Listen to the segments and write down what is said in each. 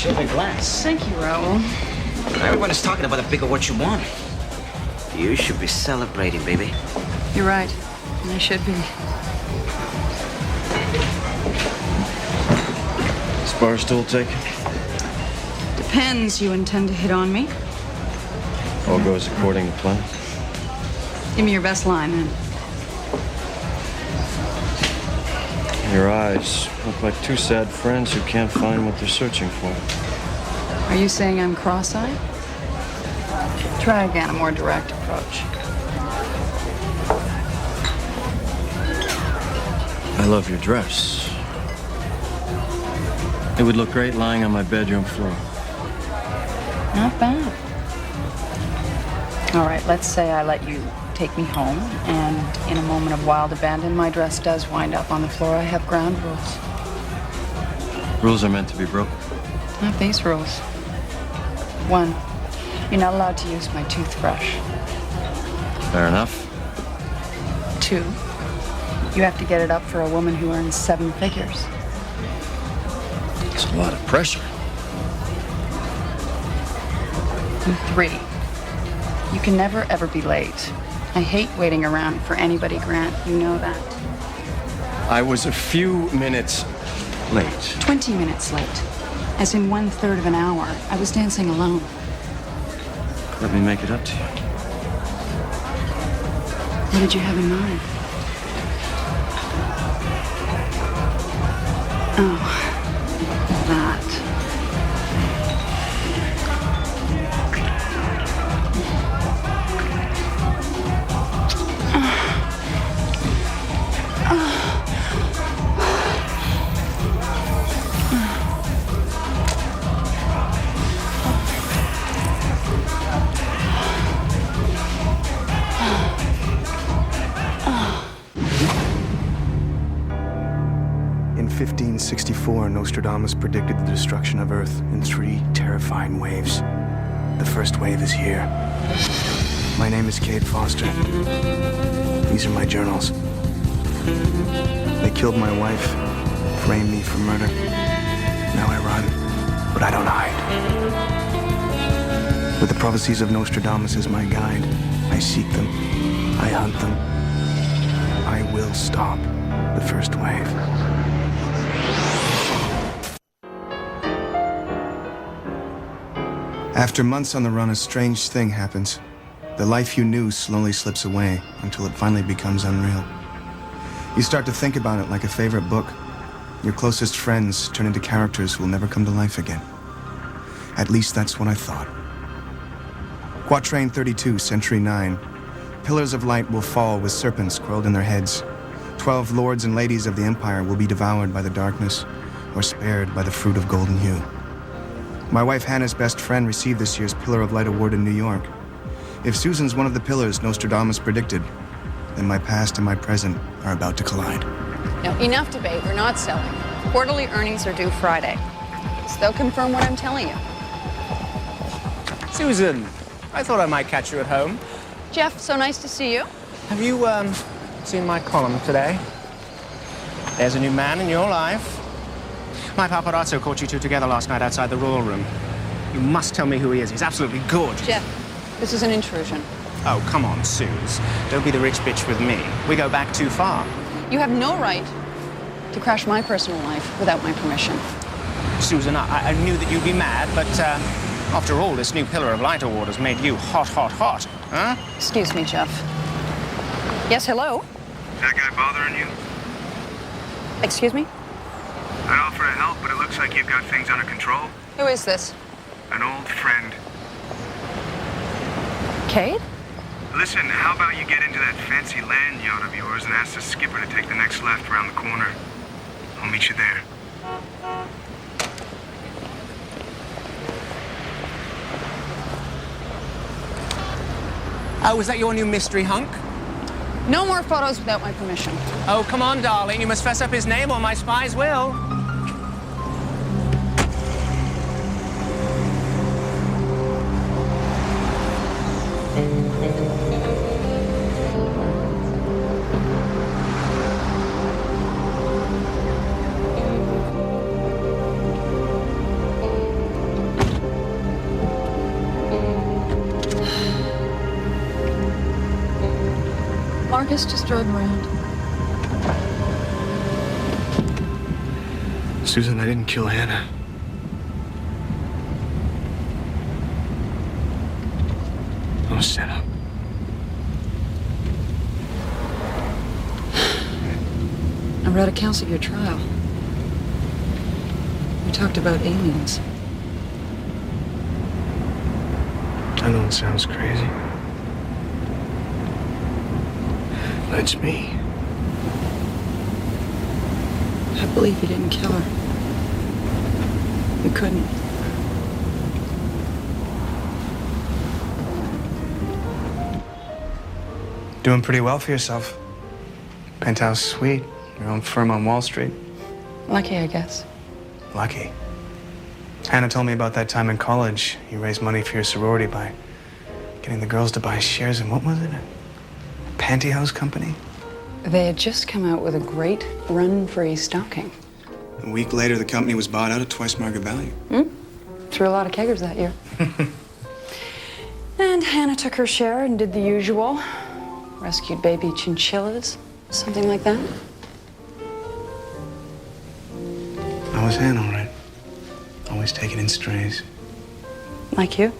your big glass. Thank you, Raoul. Everyone is talking about a big award you won. You should be celebrating, baby. You're right. I should be. Is bar still taken? Depends. You intend to hit on me? All goes according to plan. Give me your best line, then. Your eyes look like two sad friends who can't find what they're searching for. Are you saying I'm cross-eyed? Try again, a more direct approach. I love your dress. It would look great lying on my bedroom floor. Not bad. All right, let's say I let you take me home, and in a moment of wild abandon, my dress does wind up on the floor. I have ground rules. Rules are meant to be broken. Not these rules. 1, you're not allowed to use my toothbrush. Fair enough. 2, you have to get it up for a woman who earns 7 figures. It's a lot of pressure. And 3, you can never, ever be late. I hate waiting around for anybody, Grant. You know that. I was a few minutes late. 20 minutes late. As in 1/3 of an hour. I was dancing alone. Let me make it up to you. What did you have in mind? Oh, that. In 1564, Nostradamus predicted the destruction of Earth in 3 terrifying waves. The first wave is here. My name is Cade Foster. These are my journals. They killed my wife, framed me for murder. Now I run, but I don't hide. With the prophecies of Nostradamus as my guide, I seek them, I hunt them. I will stop the first wave. After months on the run, a strange thing happens. The life you knew slowly slips away until it finally becomes unreal. You start to think about it like a favorite book. Your closest friends turn into characters who will never come to life again. At least that's what I thought. Quatrain 32, Century 9. Pillars of light will fall with serpents coiled in their heads. 12 lords and ladies of the empire will be devoured by the darkness or spared by the fruit of golden hue. My wife Hannah's best friend received this year's Pillar of Light Award in New York. If Susan's one of the pillars Nostradamus predicted, then my past and my present are about to collide. Now, enough debate. We're not selling. Quarterly earnings are due Friday. So they'll confirm what I'm telling you. Susan, I thought I might catch you at home. Jeff, so nice to see you. Have you, seen my column today? There's a new man in your life. My paparazzo caught you two together last night outside the Royal Room. You must tell me who he is. He's absolutely gorgeous. Jeff, this is an intrusion. Oh, come on, Suze. Don't be the rich bitch with me. We go back too far. You have no right to crash my personal life without my permission. Susan, I knew that you'd be mad, but after all, this new Pillar of Light Award has made you hot, hot, hot, huh? Excuse me, Jeff. Yes, hello? Is that guy bothering you? Excuse me? I'd offer to help, but it looks like you've got things under control. Who is this? An old friend. Cade? Listen, how about you get into that fancy land yacht of yours and ask the skipper to take the next left around the corner? I'll meet you there. Oh, is that your new mystery hunk? No more photos without my permission. Oh, come on, darling. You must fess up his name or my spies will. Marcus, just drove around. Susan, I didn't kill Hannah. I was set up. I read accounts of your trial. You talked about aliens. I know it sounds crazy, but it's me. I believe you didn't kill her. You couldn't. Doing pretty well for yourself. Penthouse suite, your own firm on Wall Street. Lucky, I guess. Lucky. Hannah told me about that time in college. You raised money for your sorority by getting the girls to buy shares in, what was it? A pantyhose company? They had just come out with a great run-free stocking. A week later, the company was bought out at twice market value. Threw a lot of keggers that year. And Hannah took her share and did the usual. Rescued baby chinchillas, something like that. I was Hannah, all right. Always taking in strays. Like you.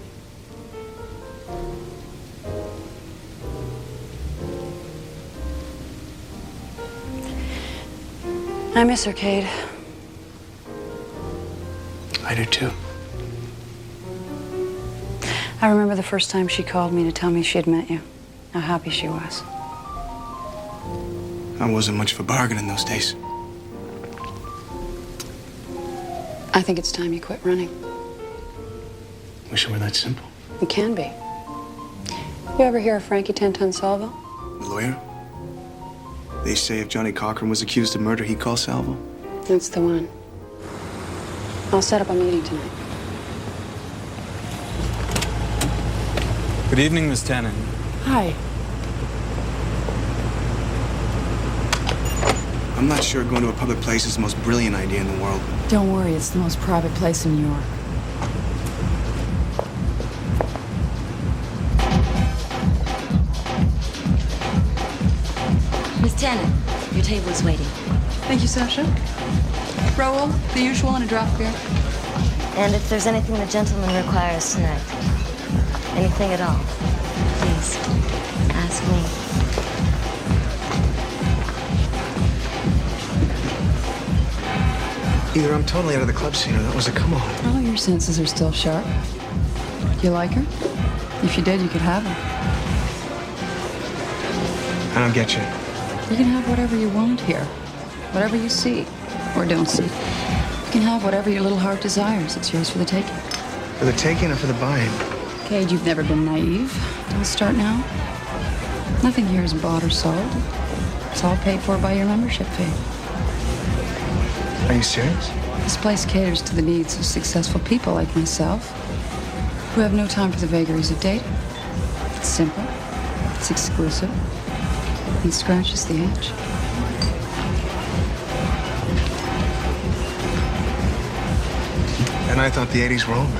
I miss her, Cade. I do too. I remember the first time she called me to tell me she had met you. How happy she was. I wasn't much of a bargain in those days. I think it's time you quit running. Wish it were that simple. It can be. You ever hear of Frankie Ten-Ton Salvo? The lawyer? They say if Johnny Cochran was accused of murder, he'd call Salvo. That's the one. I'll set up a meeting tonight. Good evening, Miss Tannen. Hi. I'm not sure going to a public place is the most brilliant idea in the world. Don't worry, it's the most private place in New York. Miss Tannen, your table is waiting. Thank you, Sasha. Raoul, the usual and a draft beer. And if there's anything the gentleman requires tonight, anything at all, please ask me. Either I'm totally out of the club scene or that was a come-on. Oh, your senses are still sharp. You like her? If you did, you could have her. I don't get you. You can have whatever you want here. Whatever you see or don't see. You can have whatever your little heart desires. It's yours for the taking. For the taking or for the buying? Cade, you've never been naive. Don't start now. Nothing here is bought or sold. It's all paid for by your membership fee. Are you serious? This place caters to the needs of successful people like myself, who have no time for the vagaries of dating. It's simple. It's exclusive. It scratches the itch. And I thought the 80s were over.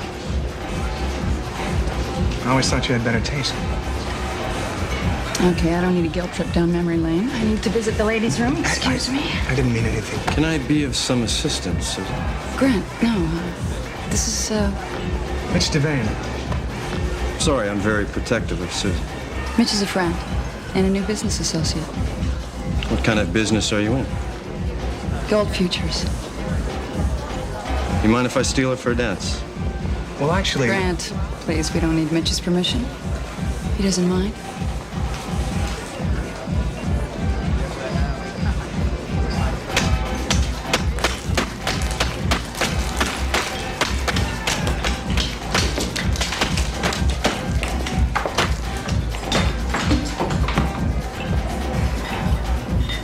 I always thought you had better taste. Okay, I don't need a guilt trip down memory lane. I need to visit the ladies' room. Excuse me. I didn't mean anything. Can I be of some assistance, Susan? Grant, no. This is, Mitch Devane. Sorry, I'm very protective of Susan. Mitch is a friend and a new business associate. What kind of business are you in? Gold futures. You mind if I steal her for a dance? Well, actually... Grant, please, we don't need Mitch's permission. He doesn't mind.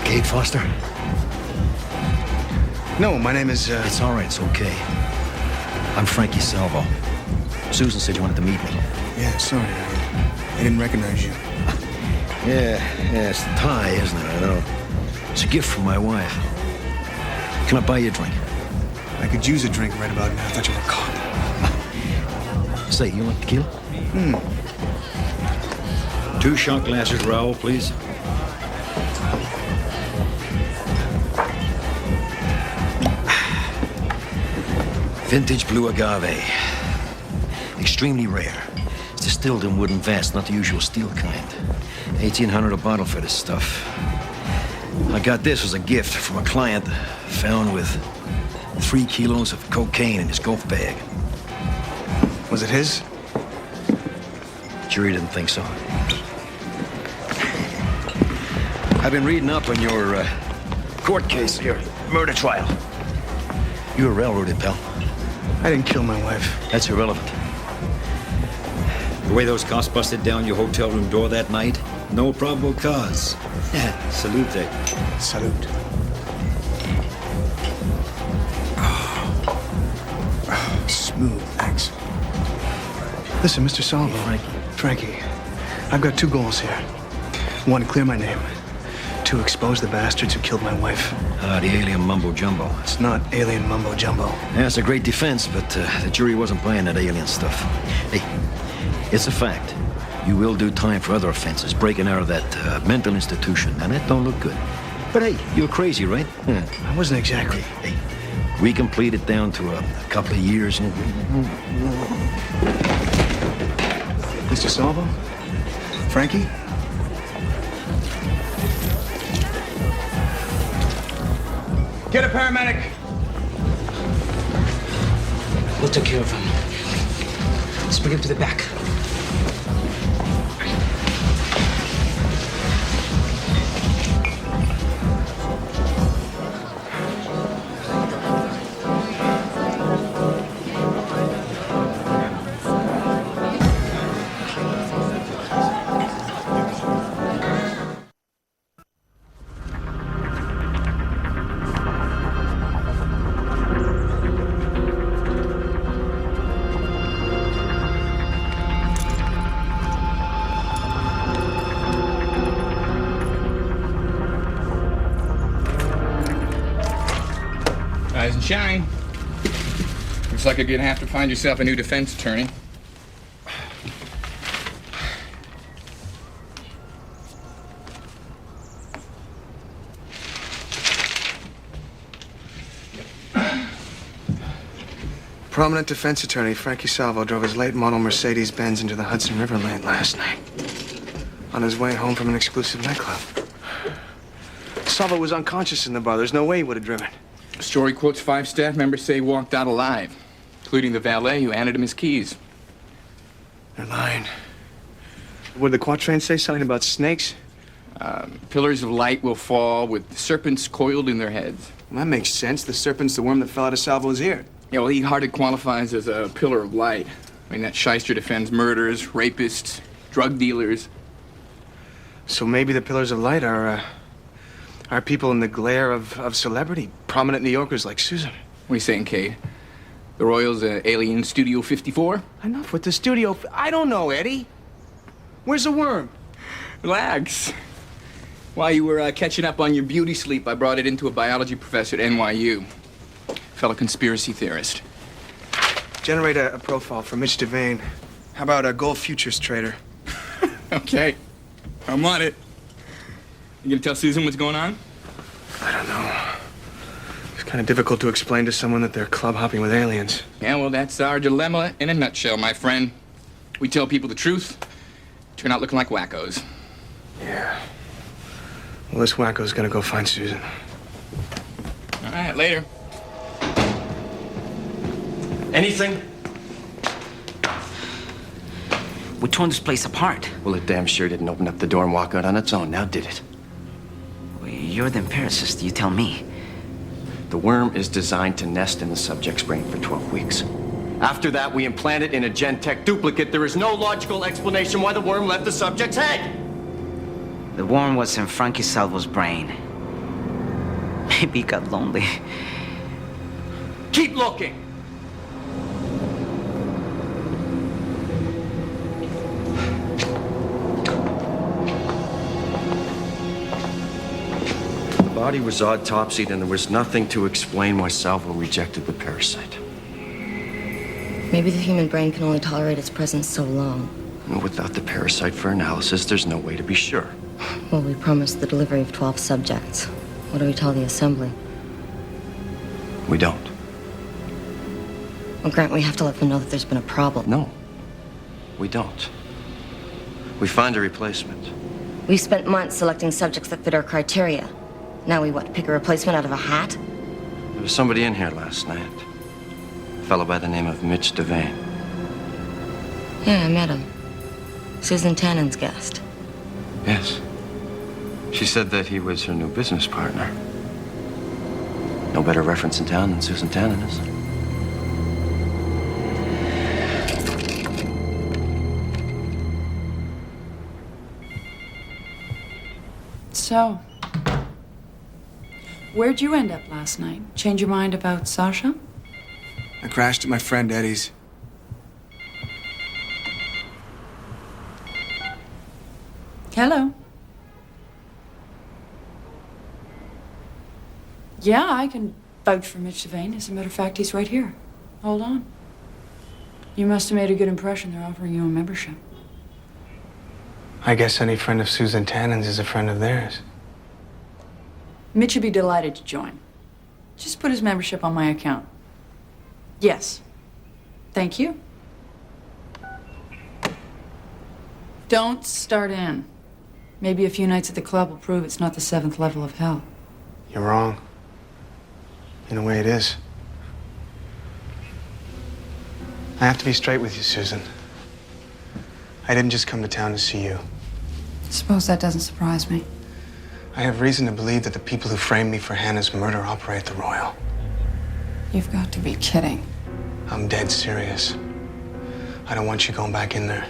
Cade Foster? No, my name is, It's all right, it's okay. I'm Frankie Salvo. Susan said you wanted to meet me. Yeah, sorry. I didn't recognize you. Yeah, it's the tie, isn't it? I know. It's a gift from my wife. Can I buy you a drink? I could use a drink right about now. I thought you were a cop. Say, you want tequila? 2 shot glasses, Raoul, please. Vintage Blue Agave. Extremely rare. It's distilled in wooden vats, not the usual steel kind. $1,800 a bottle for this stuff. I got this as a gift from a client found with 3 kilos of cocaine in his golf bag. Was it his? Jury didn't think so. I've been reading up on your court case, your murder trial. You were railroaded, pal. I didn't kill my wife. That's irrelevant. The way those cops busted down your hotel room door that night, no probable cause. Salute. Salute. Smooth, thanks. Listen, Mr. Salvo. Frankie, I've got 2 goals here. 1, clear my name. 2, expose the bastards who killed my wife. The alien mumbo-jumbo. It's not alien mumbo-jumbo. Yeah, it's a great defense, but the jury wasn't buying that alien stuff. Hey, it's a fact. You will do time for other offenses, breaking out of that mental institution, and it don't look good. But hey, you're crazy, right? Yeah. I wasn't exactly. Hey, we can plead it down to a couple of years. Mr. Salvo? Frankie? Get a paramedic. We'll take care of him. Let's bring him to the back. Rise and shine. Looks like you're gonna have to find yourself a new defense attorney. Prominent defense attorney Frankie Salvo drove his late model Mercedes-Benz into the Hudson River late last night on his way home from an exclusive nightclub. Salvo was unconscious in the bar. There's no way he would have driven. Story quotes 5 staff members say he walked out alive, including the valet who handed him his keys. They're lying. What did the quatrain say? Something about snakes? Pillars of light will fall with serpents coiled in their heads. Well, that makes sense. The serpent's the worm that fell out of Salvo's ear. Yeah, well, he hardly qualifies as a pillar of light. I mean, that shyster defends murderers, rapists, drug dealers. So maybe the pillars of light are people in the glare of celebrity, prominent New Yorkers like Susan. What are you saying, Cade? The Royals, Alien Studio 54? Enough with the studio. I don't know, Eddie. Where's the worm? Relax. While you were catching up on your beauty sleep, I brought it into a biology professor at NYU. Fellow conspiracy theorist. Generate a profile for Mitch Devane. How about a gold futures trader? Okay. I'm on it. You gonna tell Susan what's going on? I don't know. It's kind of difficult to explain to someone that they're club hopping with aliens. Yeah, well, that's our dilemma in a nutshell, my friend. We tell people the truth, turn out looking like wackos. Yeah. Well, this wacko's gonna go find Susan. All right, later. Anything? We torn this place apart. Well, it damn sure didn't open up the door and walk out on its own, now did it? You're the empiricist, you tell me. The worm is designed to nest in the subject's brain for 12 weeks. After that, we implant it in a Gen-Tech duplicate. There is no logical explanation why the worm left the subject's head. The worm was in Frankie Salvo's brain. Maybe he got lonely. Keep looking. The body was autopsied, and there was nothing to explain why Salvo rejected the parasite. Maybe the human brain can only tolerate its presence so long. And without the parasite for analysis, there's no way to be sure. Well, we promised the delivery of 12 subjects. What do we tell the assembly? We don't. Well, Grant, we have to let them know that there's been a problem. No, we don't. We find a replacement. We've spent months selecting subjects that fit our criteria. Now we what, pick a replacement out of a hat? There was somebody in here last night. A fellow by the name of Mitch Devane. Yeah, I met him. Susan Tannen's guest. Yes. She said that he was her new business partner. No better reference in town than Susan Tannen is. So, where'd you end up last night? Change your mind about Sasha? I crashed at my friend Eddie's. Hello. Yeah, I can vouch for Mitch Devane. As a matter of fact, he's right here. Hold on. You must have made a good impression. They're offering you a membership. I guess any friend of Susan Tannen's is a friend of theirs. Mitch would be delighted to join. Just put his membership on my account. Yes. Thank you. Don't start in. Maybe a few nights at the club will prove it's not the 7th level of hell. You're wrong. In a way, it is. I have to be straight with you, Susan. I didn't just come to town to see you. Suppose that doesn't surprise me. I have reason to believe that the people who framed me for Hannah's murder operate the Royal. You've got to be kidding. I'm dead serious. I don't want you going back in there.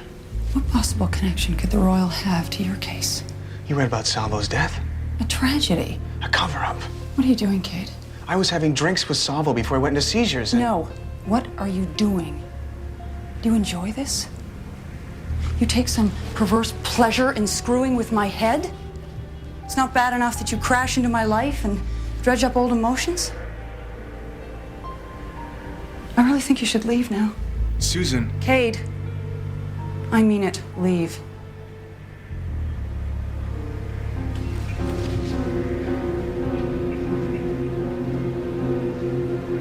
What possible connection could the Royal have to your case? You read about Salvo's death? A tragedy. A cover-up. What are you doing, Cade? I was having drinks with Salvo before I went into seizures. No. What are you doing? Do you enjoy this? You take some perverse pleasure in screwing with my head? It's not bad enough that you crash into my life and dredge up old emotions? I really think you should leave now. Susan. Cade. I mean it. Leave.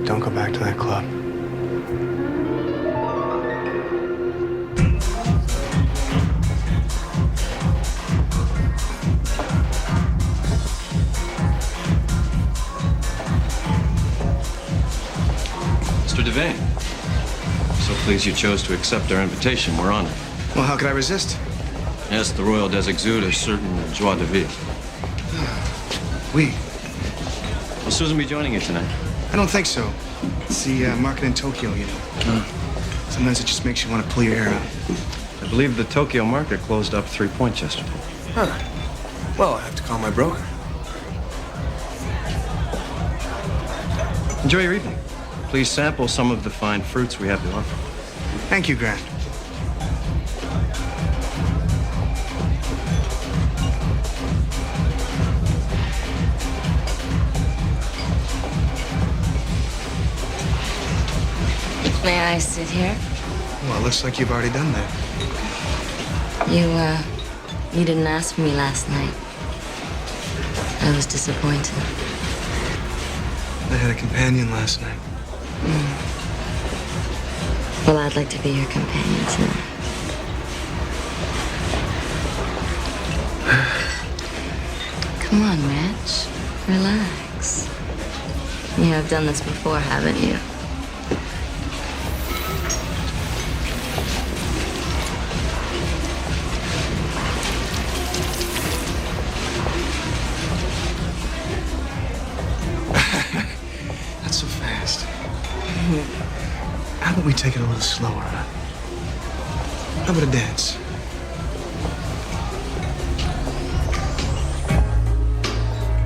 Don't go back to that club. Mr. Devane, so pleased you chose to accept our invitation. We're honored. Well, how could I resist? Yes, the Royal does exude a certain joie de vivre. We. Will Susan be joining you tonight? I don't think so. It's the market in Tokyo, you know. Sometimes it just makes you want to pull your hair out. I believe the Tokyo market closed up 3 points yesterday. Huh. Well, I have to call my broker. Enjoy your evening. Please sample some of the fine fruits we have to offer. Thank you, Grant. May I sit here? Well, it looks like you've already done that. You didn't ask for me last night. I was disappointed. I had a companion last night. Well, I'd like to be your companion tonight. Come on, Mitch. Relax. You have done this before, haven't you? Not so fast. How about we take it a little slower, huh? How about a dance?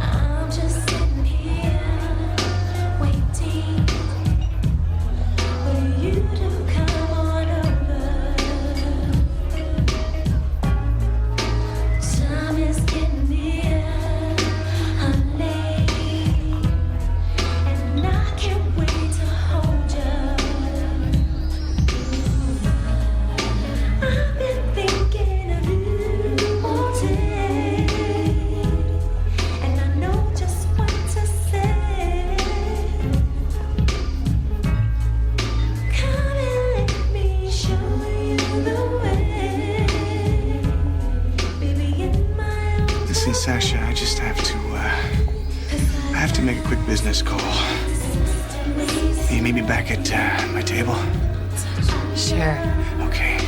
I'm just sitting here waiting for you to come on over. Time is getting near, honey, and I can't wait to hold you. I've been Sasha, I just have to make a quick business call. Will you meet me back at my table? Sure. Okay.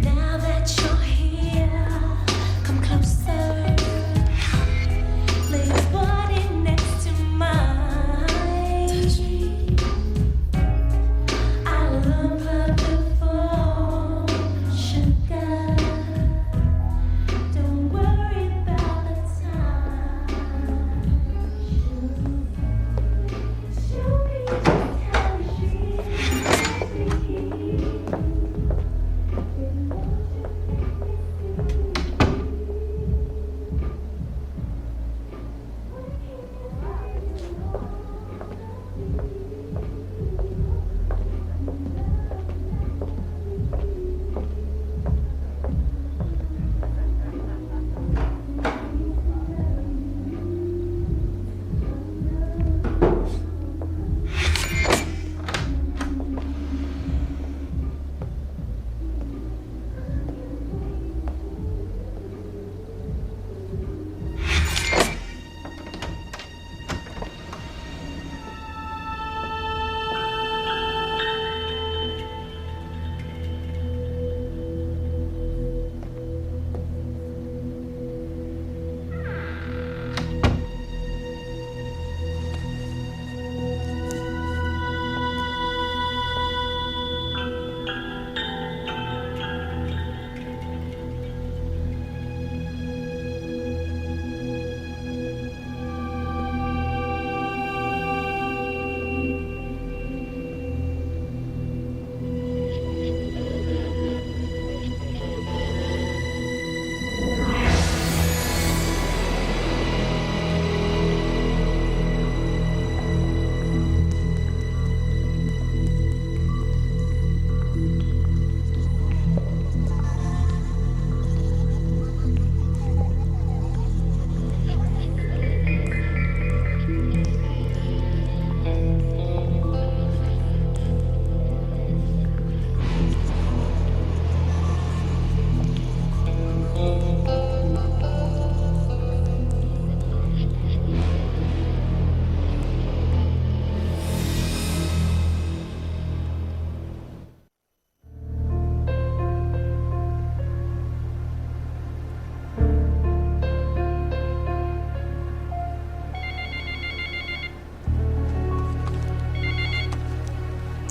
Now that you're here, come closer. Lay your body next to mine. I love her before sugar. Don't worry about the time. Show me how she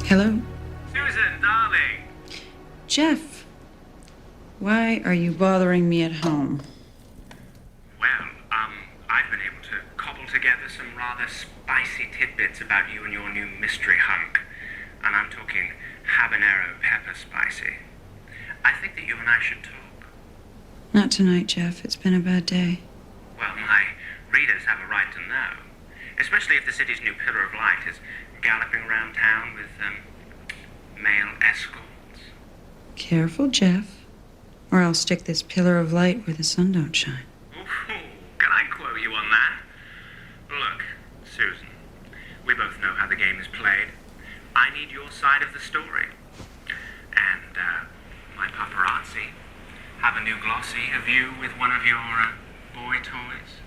Hello? Susan, darling. Jeff, why are you bothering me at home? Well, I've been able to cobble together some rather spicy tidbits about you and your new mystery hunk. And I'm talking habanero pepper spicy. I think that you and I should talk. Not tonight, Jeff. It's been a bad day. Well, my readers have a right to know. Especially if the city's new pillar of light is galloping around town with, male escorts. Careful, Jeff, or I'll stick this pillar of light where the sun don't shine. Ooh, can I quote you on that? Look, Susan, we both know how the game is played. I need your side of the story. And, my paparazzi have a new glossy of you with one of your, boy toys.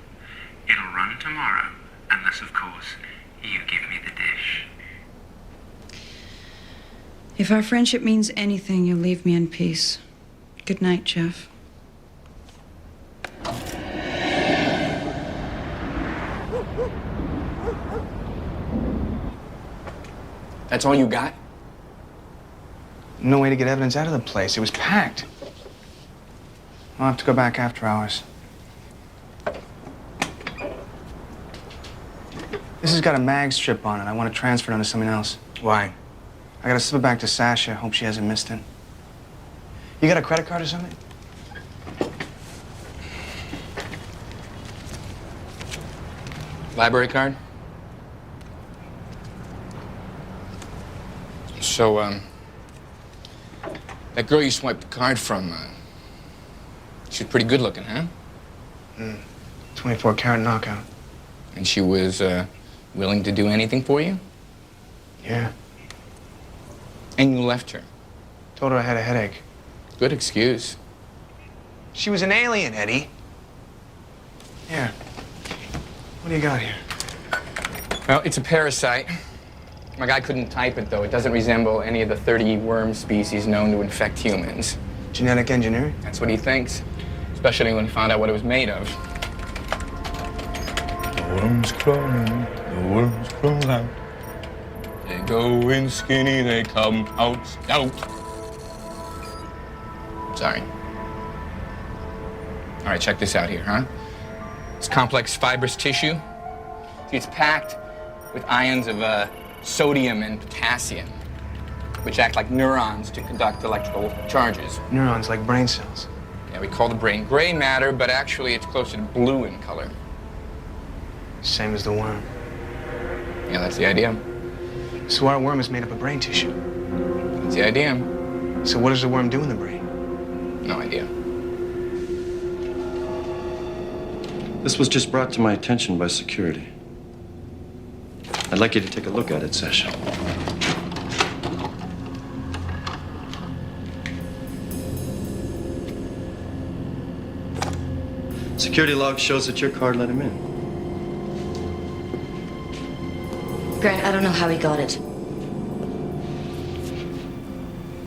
It'll run tomorrow, unless, of course, you give me the dish. If our friendship means anything, you'll leave me in peace. Good night, Jeff. That's all you got? No way to get evidence out of the place. It was packed. I'll have to go back after hours. This has got a mag strip on it. I want to transfer it onto something else. Why? I gotta slip it back to Sasha. Hope she hasn't missed it. You got a credit card or something? Library card? So, that girl you swiped the card from, She's pretty good looking, huh? 24 karat knockout. And she was willing to do anything for you? Yeah. And you left her? Told her I had a headache. Good excuse. She was an alien, Eddie. Here. What do you got here? Well, it's a parasite. My guy couldn't type it, though. It doesn't resemble any of the 30 worm species known to infect humans. Genetic engineering? That's what he thinks. Especially when he found out what it was made of. The worms crawling, the worms crawl out. They go in skinny, they come out stout. Sorry. All right, check this out here, huh? It's complex fibrous tissue. See, it's packed with ions of sodium and potassium, which act like neurons to conduct electrical charges. Neurons like brain cells. Yeah, we call the brain gray matter, but actually it's closer to blue in color. Same as the worm. Yeah, that's the idea. So our worm is made up of brain tissue. That's the idea. So what does the worm do in the brain? No idea. This was just brought to my attention by security. I'd like you to take a look at it, Session. Security log shows that your card let him in. Grant, I don't know how he got it.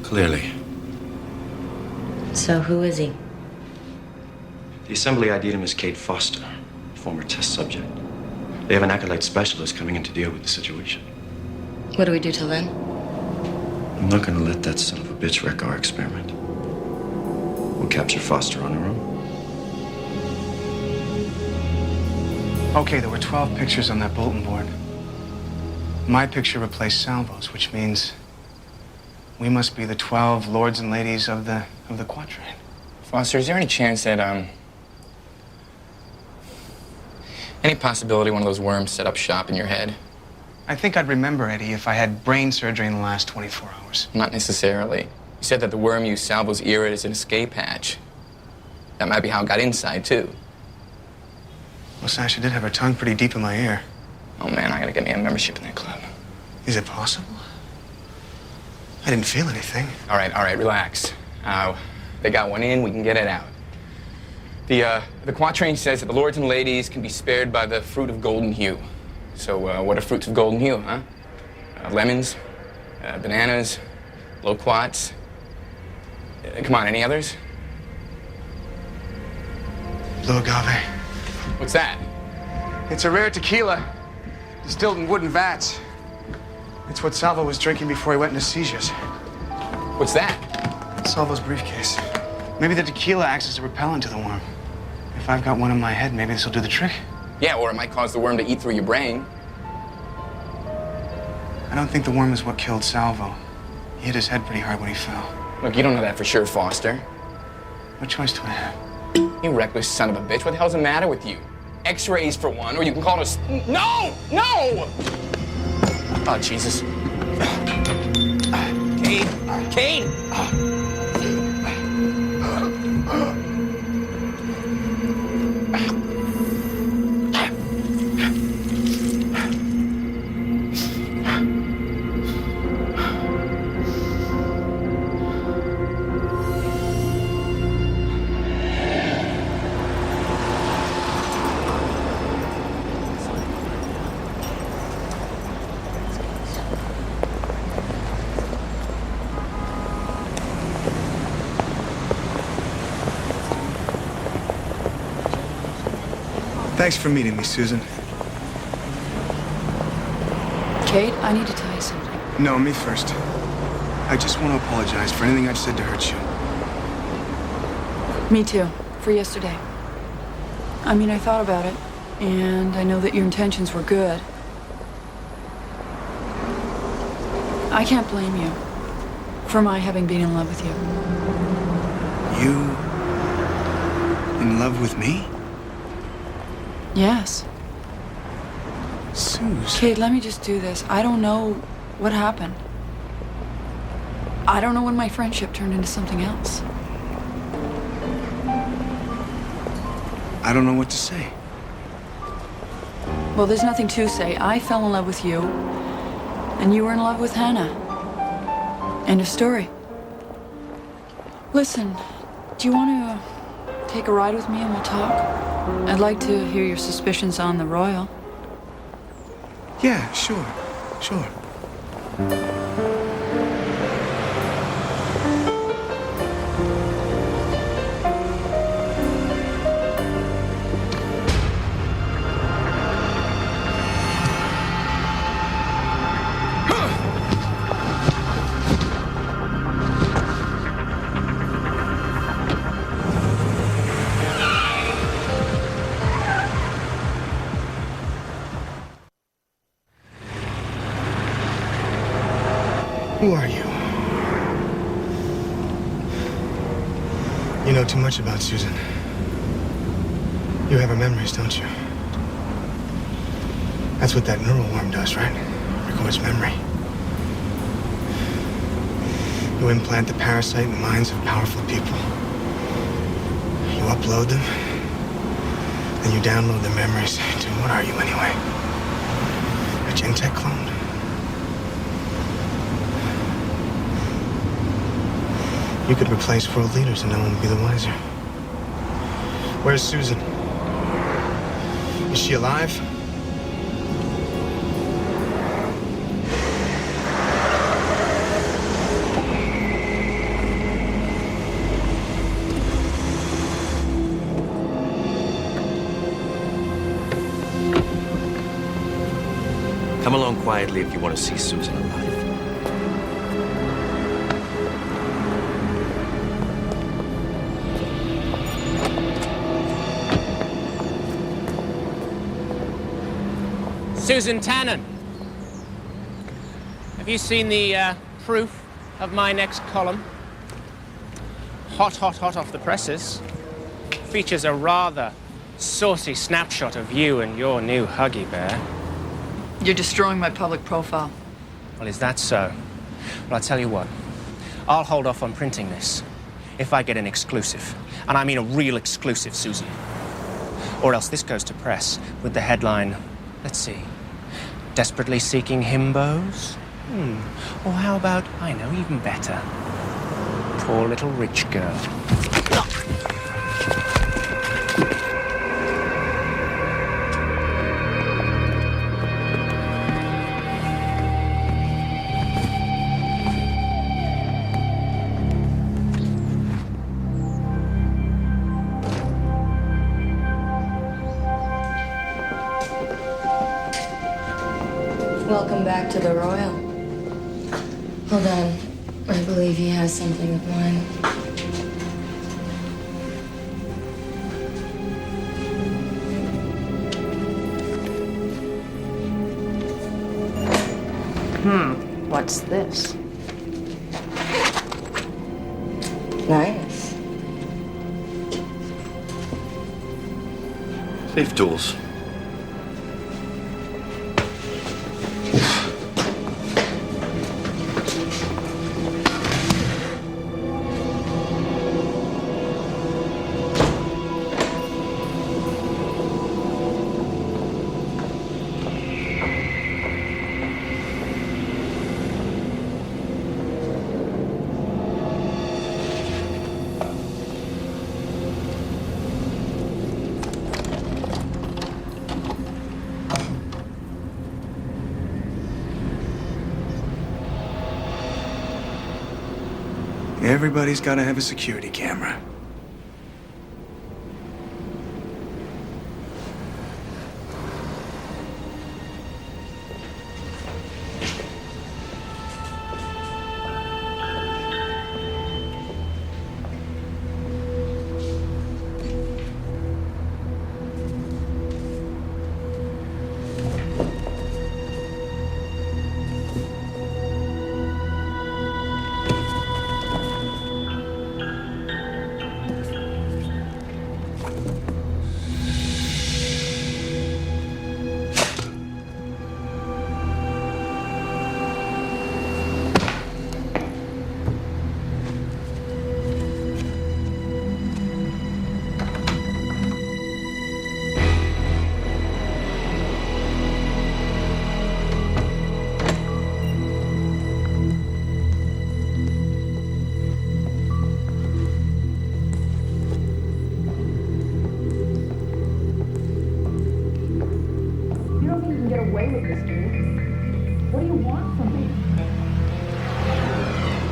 Clearly. So who is he? The assembly ID'd him as Cade Foster, former test subject. They have an acolyte specialist coming in to deal with the situation. What do we do till then? I'm not gonna let that son of a bitch wreck our experiment. We'll capture Foster on our own. Okay, there were 12 pictures on that bulletin board. My picture replaced Salvo's, which means we must be the 12 lords and ladies of the quatrain. Foster, is there any chance that, any possibility one of those worms set up shop in your head? I think I'd remember, Eddie, if I had brain surgery in the last 24 hours. Not necessarily. You said that the worm used Salvo's ear as an escape hatch. That might be how it got inside, too. Well, Sasha did have her tongue pretty deep in my ear. Oh, man, I gotta get me a membership in that club. Is it possible? I didn't feel anything. All right, relax. They got one in, we can get it out. The quatrain says that the lords and ladies can be spared by the fruit of golden hue. So, what are fruits of golden hue, huh? Lemons, bananas, loquats. Come on, any others? Blue Agave. What's that? It's a rare tequila, distilled in wooden vats. It's what Salvo was drinking before he went into seizures. What's that? Salvo's briefcase. Maybe the tequila acts as a repellent to the worm. If I've got one in my head, maybe this will do the trick. Yeah, or it might cause the worm to eat through your brain. I don't think the worm is what killed Salvo. He hit his head pretty hard when he fell. Look, you don't know that for sure, Foster. What choice do I have? You reckless son of a bitch. What the hell's the matter with you? X-rays for one, or you can call it a... No! No! Oh, Jesus. Cade! Cade! Thanks for meeting me, Susan. Cade, I need to tell you something. No, me first. I just want to apologize for anything I've said to hurt you. Me too, for yesterday. I mean, I thought about it, and I know that your intentions were good. I can't blame you for my having been in love with you. You... in love with me? Yes. Suze. Cade, let me just do this. I don't know what happened. I don't know when my friendship turned into something else. I don't know what to say. Well, there's nothing to say. I fell in love with you, and you were in love with Hannah. End of story. Listen, do you want to take a ride with me and we'll talk? I'd like to hear your suspicions on the Royal. Yeah, sure. Sure. Who are you? You know too much about Susan. You have her memories, don't you? That's what that neural worm does, right? Records memory. You implant the parasite in the minds of powerful people. You upload them, then you download the memories to, what are you anyway? A Gen-Tech clone? You could replace world leaders and no one would be the wiser. Where's Susan? Is she alive? Come along quietly if you want to see Susan alive. Susan Tannen. Have you seen the proof of my next column? Hot, hot, hot off the presses. Features a rather saucy snapshot of you and your new Huggy Bear. You're destroying my public profile. Well, is that so? Well, I'll tell you what. I'll hold off on printing this if I get an exclusive. And I mean a real exclusive, Susan. Or else this goes to press with the headline, let's see, desperately seeking himbos? Or how about, I know, even better, poor little rich girl. Welcome back to the Royal. Hold on. I believe he has something of mine. What's this? Nice. Safe tools. Everybody's got to have a security camera.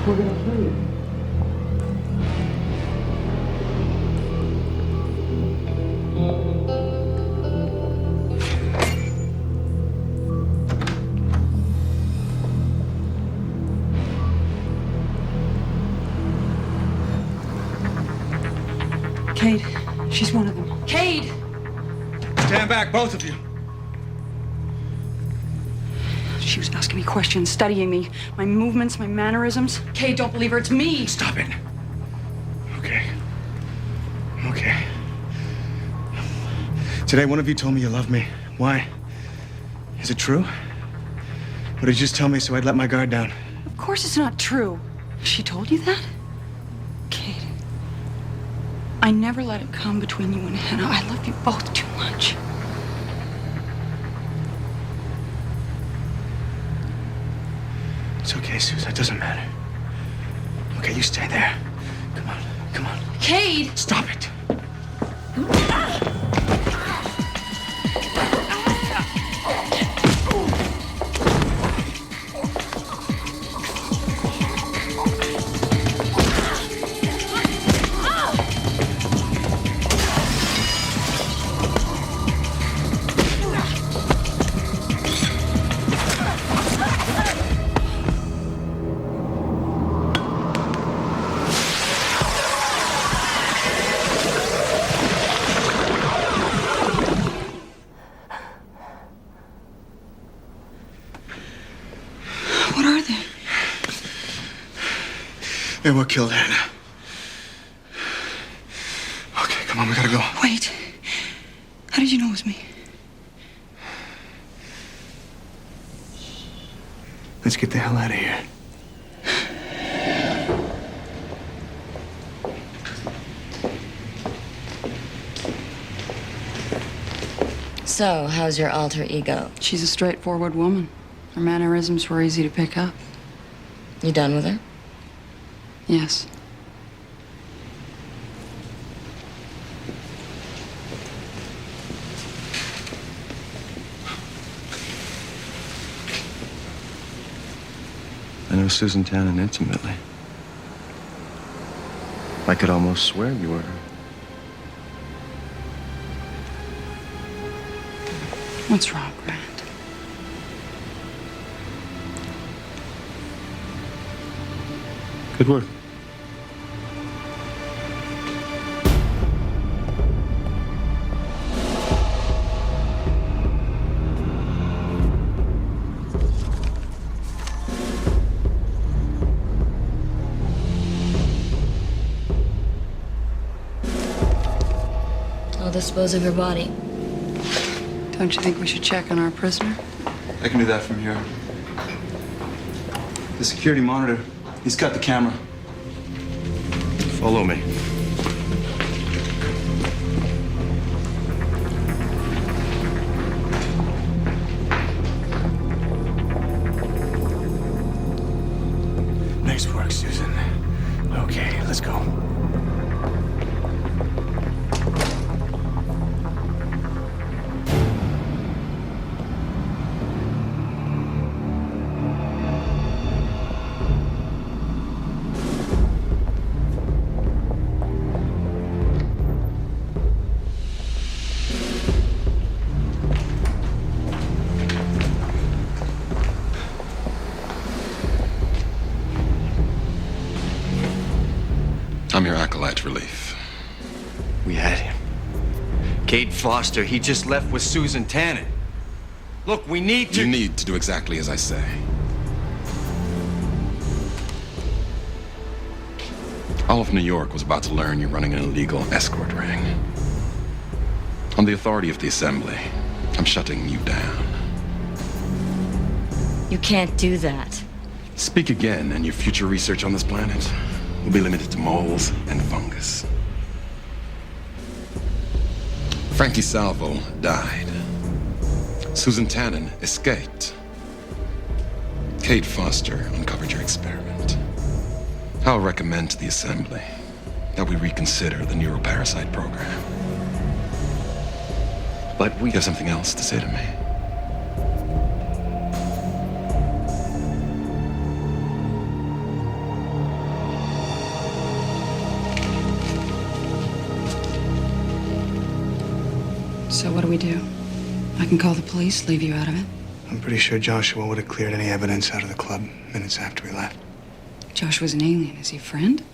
We're gonna kill you. Cade, she's one of them. Cade! Stand back, both of you. She was asking me questions, studying me, my movements, my mannerisms. Cade, don't believe her, it's me. Stop it. Okay. Okay. Today, one of you told me you love me. Why? Is it true? Or did you just tell me so I'd let my guard down? Of course it's not true. She told you that? Cade, I never let it come between you and Hannah. I love you both too much. It's okay, Susan. It doesn't matter. Okay, you stay there. Come on. Come on. Cade! Stop it. What are they? They were killed, Hannah. Okay, come on, we gotta go. Wait. How did you know it was me? Let's get the hell out of here. So, how's your alter ego? She's a straightforward woman. Her mannerisms were easy to pick up. You done with her? Yes. I know Susan Tannen intimately. I could almost swear you were. What's wrong, Grant? Good work. I'll dispose of your body. Don't you think we should check on our prisoner? I can do that from here. The security monitor, he's got the camera. Follow me. Nice work, Susan. Okay, let's go. I'm your acolyte relief. We had him. Cade Foster, he just left with Susan Tannen. Look, we need to... You need to do exactly as I say. All of New York was about to learn you're running an illegal escort ring. On the authority of the Assembly, I'm shutting you down. You can't do that. Speak again, and your future research on this planet will be limited to moles and fungus. Frankie Salvo died. Susan Tannen escaped. Cade Foster uncovered your experiment. I'll recommend to the Assembly that we reconsider the neuroparasite program. But you have something else to say to me? So what do? I can call the police, leave you out of it. I'm pretty sure Joshua would have cleared any evidence out of the club minutes after we left. Joshua's an alien. Is he a friend?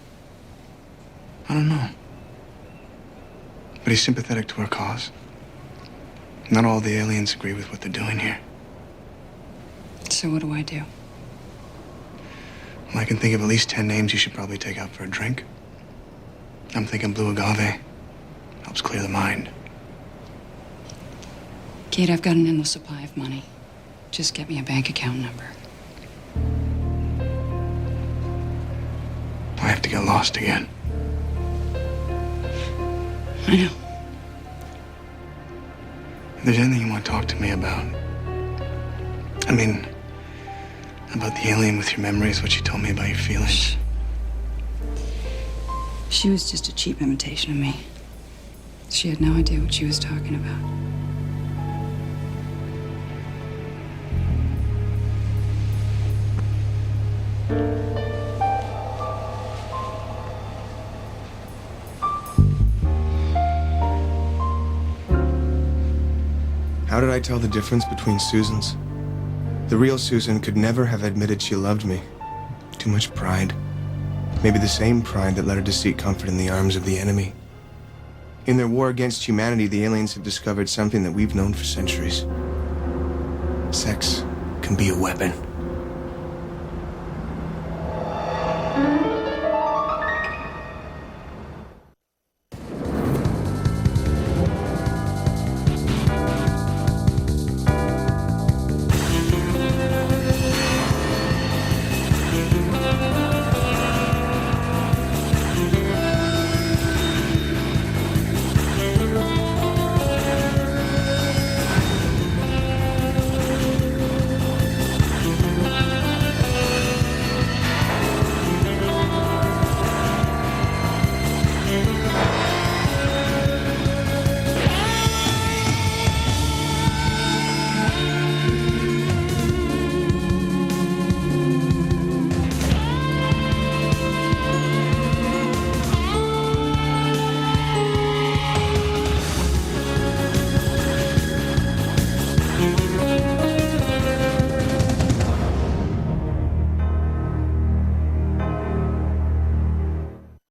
I don't know. But he's sympathetic to our cause. Not all the aliens agree with what they're doing here. So what do? Well, I can think of at least 10 names you should probably take out for a drink. I'm thinking Blue Agave. Helps clear the mind. Cade, I've got an endless supply of money. Just get me a bank account number. I have to get lost again. I know. If there's anything you want to talk to me about, I mean, about the alien with your memories, what she told me about your feelings. She was just a cheap imitation of me. She had no idea what she was talking about. How did I tell the difference between Susans? The real Susan could never have admitted she loved me. Too much pride. Maybe the same pride that let her to seek comfort in the arms of the enemy. In their war against humanity, the aliens have discovered something that we've known for centuries. Sex can be a weapon.